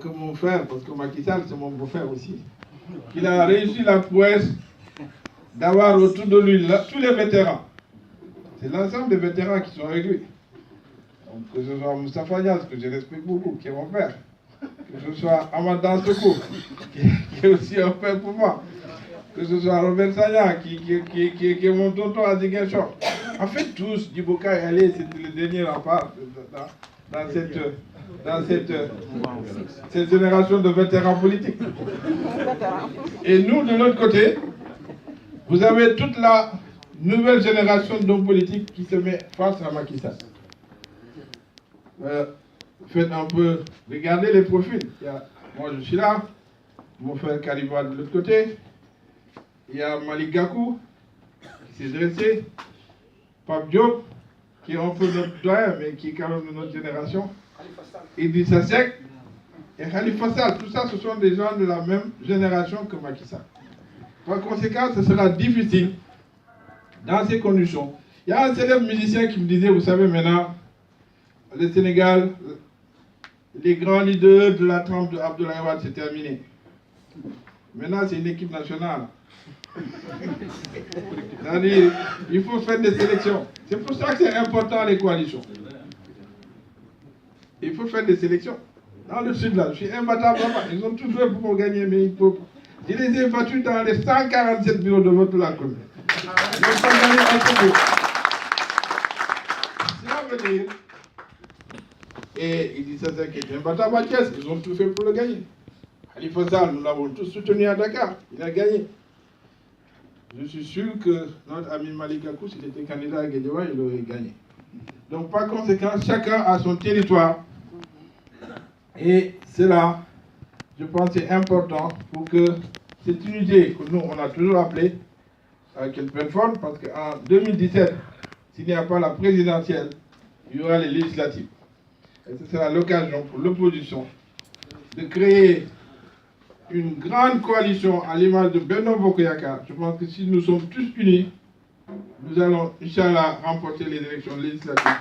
que mon frère, parce que Macky Sall c'est mon beau-frère aussi, qu'il a réussi la prouesse d'avoir autour de lui là, tous les vétérans. C'est l'ensemble des vétérans qui sont avec lui. Donc, que ce soit Moustapha Niasse, que je respecte beaucoup, qui est mon père, que ce soit Amadan Soko, qui est aussi un père pour moi, que ce soit Robert Sagna, qui est mon tonton à Ziguinchor. En fait, tous, Djiboka et Ali, c'était le dernier rempart dans cette génération de vétérans politiques. Et nous, de l'autre côté, vous avez toute la nouvelle génération d'hommes politiques qui se met face à Macky Sall. Faites un peu, regardez les profils. Moi je suis là, mon frère Kaliba de l'autre côté, il y a Malik Gakou qui s'est dressé, Pape Diop qui est un peu notre doyen mais qui est quand même de notre génération, Idrissa Seck et Khalifa Sall. Tout ça ce sont des gens de la même génération que Macky Sall. Par conséquent, ce sera difficile dans ces conditions. Il y a un célèbre musicien qui me disait, vous savez maintenant, le Sénégal, les grands leaders de la trempe de Abdoulaye Wade, c'est terminé. Maintenant, c'est une équipe nationale. C'est-à-dire, il faut faire des sélections. C'est pour ça que c'est important les coalitions. Il faut faire des sélections. Dans le sud, là, je suis imbattable. Ils ont tout fait pour me gagner, mais ils peuvent pas. Je les ai battus dans les 147 bureaux de vote de la commune. Ils n'ont pas gagné un seul vote. Cela veut dire. Et il dit ça, c'est qu'il est imbattable à Thiès. Ils ont tout fait pour le gagner. Khalifa Sall, nous l'avons tous soutenu à Dakar. Il a gagné. Je suis sûr que notre ami Malik Gakou, s'il était candidat à Guédiawaye, il aurait gagné. Donc, par conséquent, chacun a son territoire. Et cela, je pense, c'est important pour que cette unité que nous, on a toujours appelée, qu'elle prenne forme, parce qu'en 2017, s'il n'y a pas la présidentielle, il y aura les législatives. Et ce sera l'occasion pour l'opposition de créer une grande coalition à l'image de Benno Bokk Yakaar. Je pense que si nous sommes tous unis, nous allons, Inch'Allah, remporter les élections législatives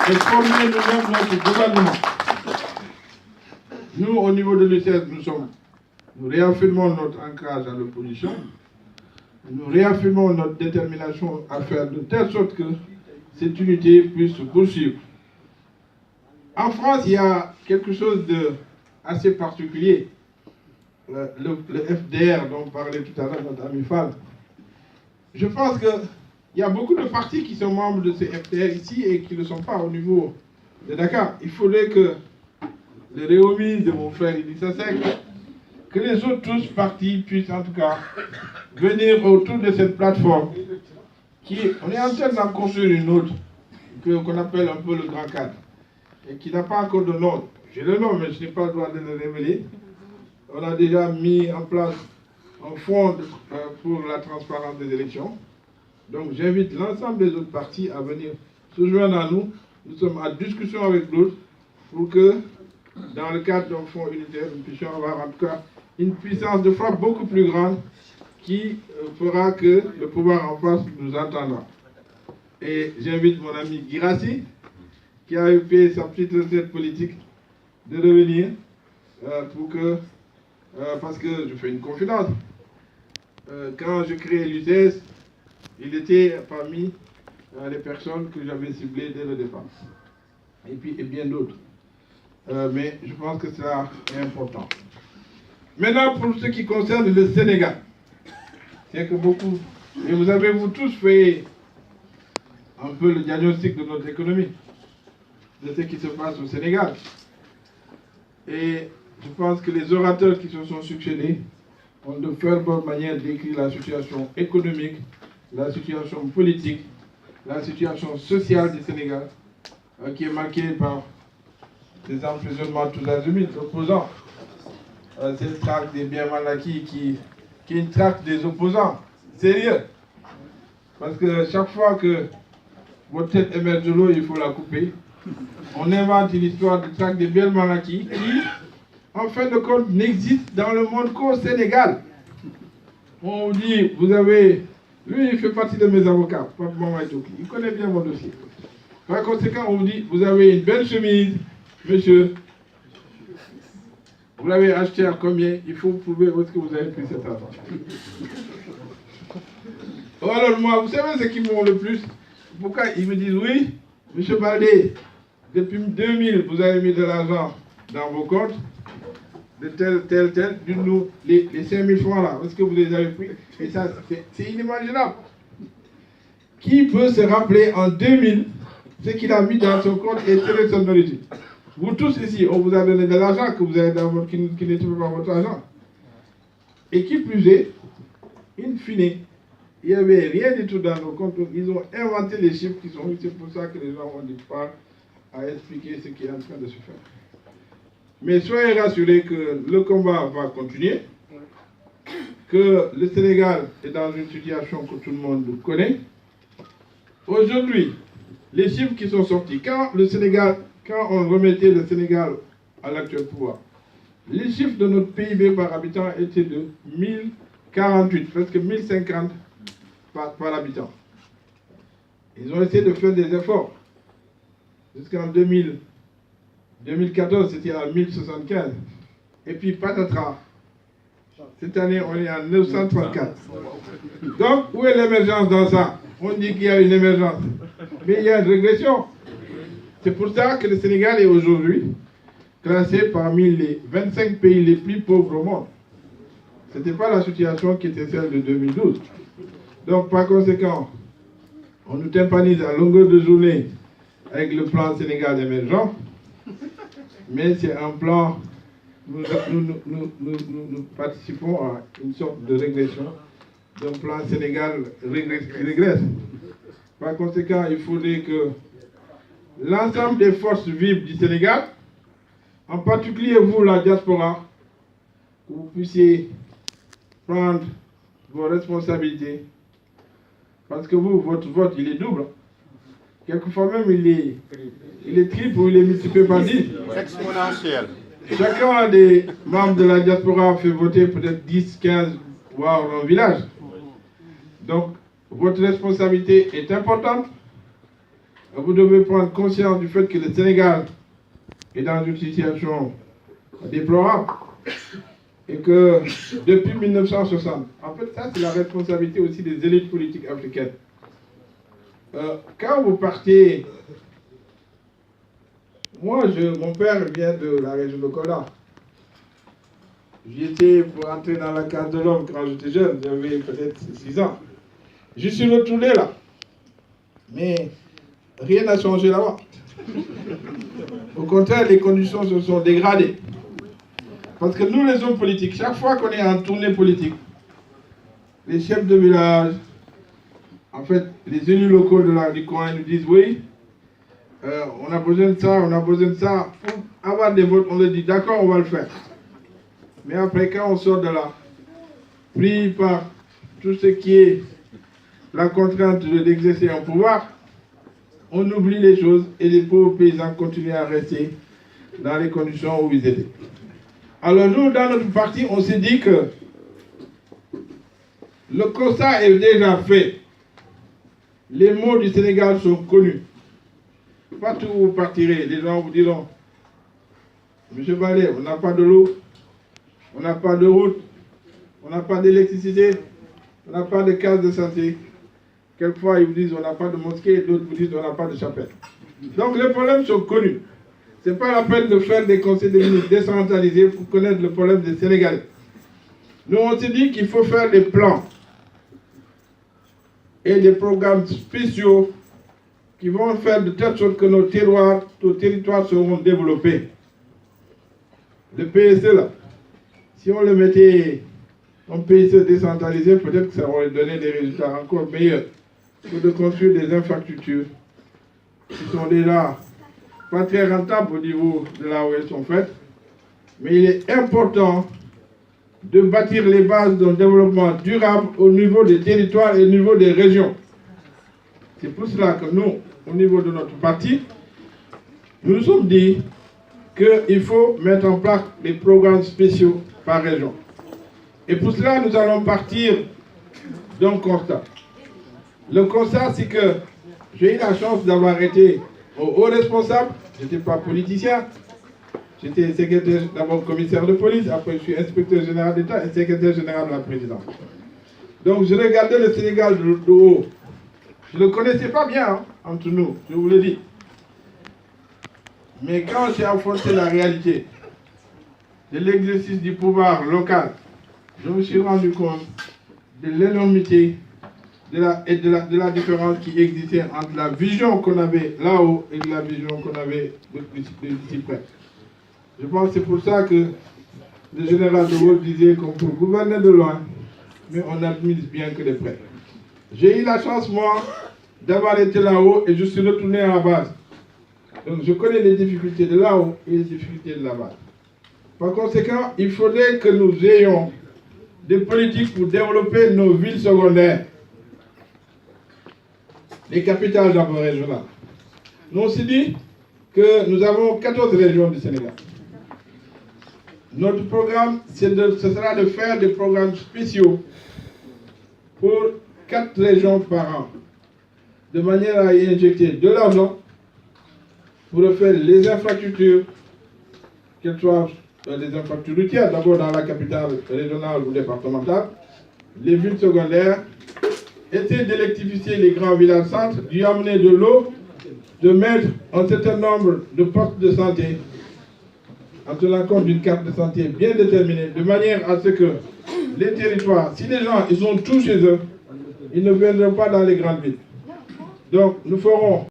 et former nous-mêmes notre gouvernement. Nous, au niveau de l'UCS, nous réaffirmons notre ancrage à l'opposition. Nous réaffirmons notre détermination à faire de telle sorte que cette unité puisse se poursuivre. En France, il y a quelque chose d'assez particulier. Le FDR dont parlait tout à l'heure notre ami Fall. Je pense qu'il y a beaucoup de partis qui sont membres de ces FDR ici et qui ne le sont pas au niveau de Dakar. Il faudrait que le Réumi de mon frère Idrissa Seck, que les autres tous partis puissent en tout cas venir autour de cette plateforme on est en train d'en construire une autre qu'on appelle un peu le grand cadre et qui n'a pas encore de nom. J'ai le nom mais je n'ai pas le droit de le révéler. On a déjà mis en place un fonds pour la transparence des élections. Donc j'invite l'ensemble des autres partis à venir se joindre à nous. Nous sommes en discussion avec d'autres pour que, dans le cadre d'un fonds unitaire, nous puissions avoir en tout cas une puissance de frappe beaucoup plus grande qui fera que le pouvoir en face nous entendra. Et j'invite mon ami Girassi, qui a fait sa petite recette politique, de revenir pour que... parce que je fais une confidence. Quand je créais l'UCS, il était parmi les personnes que j'avais ciblées dès le départ. Et bien d'autres. Mais je pense que cela est important. Maintenant, pour ce qui concerne le Sénégal, c'est que beaucoup, et vous avez vous tous fait un peu le diagnostic de notre économie, de ce qui se passe au Sénégal. Et je pense que les orateurs qui se sont succédés ont de faire bonne manière décrire la situation économique, la situation politique, la situation sociale du Sénégal, qui est marquée par des emprisonnements tous azimuts opposants. C'est le traque des biens mal acquis qui est une traque des opposants. Sérieux. Parce que chaque fois que votre tête émerge de l'eau, il faut la couper. On invente une histoire de traque des biens mal acquis qui, en fin de compte, n'existe dans le monde qu'au Sénégal. On vous dit, vous avez... Lui, il fait partie de mes avocats, Pape Mamadou. Il connaît bien mon dossier. Par conséquent, on vous dit, vous avez une belle chemise, monsieur. Vous l'avez acheté à combien? Il faut prouver où est-ce que vous avez pris cet argent. Alors moi, vous savez ce qui m'ont le plus? Pourquoi ils me disent oui, M. Baldé, depuis 2000, vous avez mis de l'argent dans vos comptes, de tel, nous, les 5000 francs là, est-ce que vous les avez pris? Et ça, c'est inimaginable. Qui peut se rappeler en 2000 ce qu'il a mis dans son compte et tirer son origine? Vous tous ici, on vous a donné de l'argent que vous avez dans votre, qui n'était pas votre argent. Et qui plus est, in fine, il n'y avait rien du tout dans nos comptes. Ils ont inventé les chiffres qui sont. C'est pour ça que les gens ont du mal à expliquer ce qui est en train de se faire. Mais soyez rassurés que le combat va continuer, que le Sénégal est dans une situation que tout le monde connaît. Aujourd'hui, les chiffres qui sont sortis, quand on remettait le Sénégal à l'actuel pouvoir, les chiffres de notre PIB par habitant étaient de 1048, presque 1050 par habitant. Ils ont essayé de faire des efforts. Jusqu'en 2014, c'était à 1075. Et puis, patatras. Cette année, on est à 934. Donc, où est l'émergence dans ça? On dit qu'il y a une émergence. Mais il y a une régression. C'est pour ça que le Sénégal est aujourd'hui classé parmi les 25 pays les plus pauvres au monde. Ce n'était pas la situation qui était celle de 2012. Donc, par conséquent, on nous tympanise à longueur de journée avec le plan Sénégal émergent, mais c'est un plan, nous participons à une sorte de régression d'un plan Sénégal qui régresse. Par conséquent, il faudrait que l'ensemble des forces vives du Sénégal, en particulier vous, la diaspora, que vous puissiez prendre vos responsabilités. Parce que vous, votre vote, il est double. Quelquefois même, il est triple ou il est multiplié par 10. Exponentiel. Chacun des membres de la diaspora fait voter peut-être 10, 15, voire un village. Donc, votre responsabilité est importante. Vous devez prendre conscience du fait que le Sénégal est dans une situation déplorable. Et que depuis 1960, en fait, ça c'est la responsabilité aussi des élites politiques africaines. Quand vous partez, moi, mon père vient de la région de Kola. J'y étais pour entrer dans la case de l'homme quand j'étais jeune, j'avais peut-être 6 ans. Je suis retourné là, mais rien n'a changé là-bas. Au contraire, les conditions se sont dégradées. Parce que nous, les hommes politiques, chaque fois qu'on est en tournée politique, les chefs de village, en fait, les élus locaux du coin nous disent oui, on a besoin de ça, on a besoin de ça. Pour avoir des votes, on leur dit d'accord, on va le faire. Mais après, quand on sort de là, pris par tout ce qui est la contrainte d'exercer un pouvoir, on oublie les choses et les pauvres paysans continuent à rester dans les conditions où ils étaient. Alors nous, dans notre parti, on s'est dit que le constat est déjà fait. Les mots du Sénégal sont connus. Partout où vous partirez, les gens vous diront, Monsieur Baldé, on n'a pas de l'eau, on n'a pas de route, on n'a pas d'électricité, on n'a pas de case de santé. Quelquefois, ils vous disent, on n'a pas de mosquée, d'autres vous disent, on n'a pas de chapelle. Donc les problèmes sont connus. Ce n'est pas la peine de faire des conseils de ministres décentralisés pour connaître le problème des Sénégalais. Nous, on s'est dit qu'il faut faire des plans et des programmes spéciaux qui vont faire de telle sorte que nos territoires seront développés. Le PSE, là, si on le mettait en PSE décentralisé, peut-être que ça aurait donné des résultats encore meilleurs que de construire des infrastructures qui sont déjà pas très rentables au niveau de là où elles sont faites. Mais il est important de bâtir les bases d'un développement durable au niveau des territoires et au niveau des régions. C'est pour cela que nous, au niveau de notre parti, nous nous sommes dit qu'il faut mettre en place des programmes spéciaux par région. Et pour cela, nous allons partir d'un constat. Le constat, c'est que j'ai eu la chance d'avoir été au haut responsable, je n'étais pas politicien, J'étais secrétaire, d'abord commissaire de police, après je suis inspecteur général d'État et secrétaire général de la présidence. Donc je regardais le Sénégal de haut. Je ne le connaissais pas bien, hein, entre nous, je vous le dis. Mais quand j'ai affronté la réalité de l'exercice du pouvoir local, je me suis rendu compte de l'énormité de la différence qui existait entre la vision qu'on avait là-haut et la vision qu'on avait d'ici près. Je pense que c'est pour ça que le général de Gaulle disait qu'on peut gouverner de loin, mais on n'admise bien que de près. J'ai eu la chance, moi, d'avoir été là-haut et je suis retourné à la base. Donc je connais les difficultés de là-haut et les difficultés de la base. Par conséquent, il faudrait que nous ayons des politiques pour développer nos villes secondaires, les capitales d'abord régionales. Nous on s'est dit que nous avons 14 régions du Sénégal. Notre programme, ce sera de faire des programmes spéciaux pour 4 régions par an, de manière à y injecter de l'argent pour faire les infrastructures, qu'elles soient des infrastructures routières, d'abord dans la capitale régionale ou départementale, les villes secondaires, essayer d'électrifier les grands villages-centres, d'y amener de l'eau, de mettre un certain nombre de postes de santé, en tenant compte d'une carte de santé bien déterminée, de manière à ce que les territoires, si les gens ils ont tout chez eux, ils ne viendront pas dans les grandes villes. Donc nous ferons